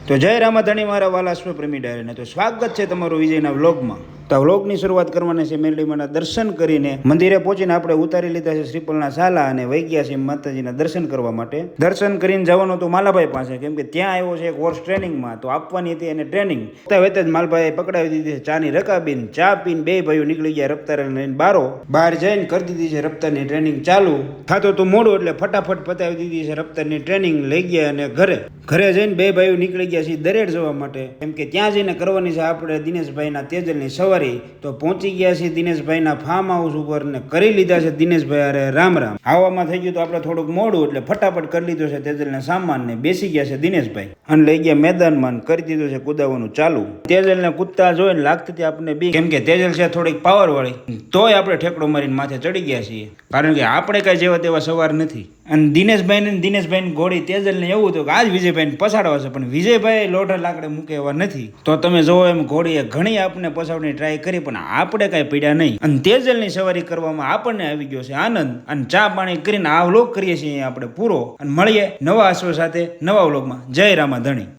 તો જય રામાધણી મારા વાલા અશ્વપ્રેમી ડાયરાને તો સ્વાગત છે તમારું વિજયના વ્લોગમાં. તો આ વ્લોગની શરૂઆત કરવાની છે મેરડીમાંના દર્શન કરીને. મંદિરે પહોંચીને આપણે ઉતારી લીધા છે શ્રીફળના સાલા અને વહી ગયા છે માતાજીના દર્શન કરવા માટે. દર્શન કરીને જવાનું તો માલાભાઈ પાસે, કેમ કે ત્યાં આવ્યો છે એક વર્ષ ટ્રેનિંગમાં, તો આપવાની હતી એને ટ્રેનિંગ. વેત જ માલભાઈએ પકડાવી દીધી છે ચાની રકાબીન. ચા પીને બે ભાઈઓ નીકળી ગયા રફતાર લઈને બહાર જઈને કરી દીધી છે રફતારની ટ્રેનિંગ ચાલુ. થાતો તો મોડું એટલે ફટાફટ પતાવી દીધી છે રફતારની ટ્રેનિંગ. લઈ ગયા અને ઘરે જઈને બે ભાઈઓ નીકળી ગયા છે દરેડ જવા માટે, કેમ કે ત્યાં જઈને કરવાની છે આપણે દિનેશભાઈના તેજલની સવારી. તો પહોંચી ગયા છે દિનેશભાઈના ફાર્મ હાઉસ ઉપર ને કરી લીધા છે દિનેશભાઈ અરે રામ રામ. આવવામાં થઈ ગયું તો આપણે થોડુંક મોડું એટલે ફટાફટ કરી લીધો છે તેજલના સામાન ને બેસી ગયા છે દિનેશભાઈ અને લઈ ગયા મેદાનમાં કરી દીધું છે કુદાવાનું ચાલુ. તેજલને કૂદતા જોઈને લાગતી હતી આપણને બી, કેમ કે તેજલ છે થોડીક પાવર વાળી, તોય આપણે ઠેકડો મારીને માથે ચડી ગયા છીએ, કારણ કે આપણે કઈ જેવા તેવા સવાર નથી. અને દિનેશભાઈ ઘોડી તેજલને એવું હતું કે આજ વિજયભાઈને પછાડવા છે, પણ વિજયભાઈ લોઢા લાકડે મૂકે એવા નથી. તો તમે જોવો એમ ઘોડીએ ઘણી આપણને પછાડવાની ટ્રાય કરી, પણ આપણે કાંઈ પીડ્યા નહીં. અને તેજલની સવારી કરવામાં આપણને આવી ગયો છે આનંદ. અને ચા પાણી કરીને આ વ્લોગ કરીએ છીએ આપણે પૂરો, અને મળીએ નવા અશ્વ સાથે નવા વ્લોગમાં. જય રામાધણી.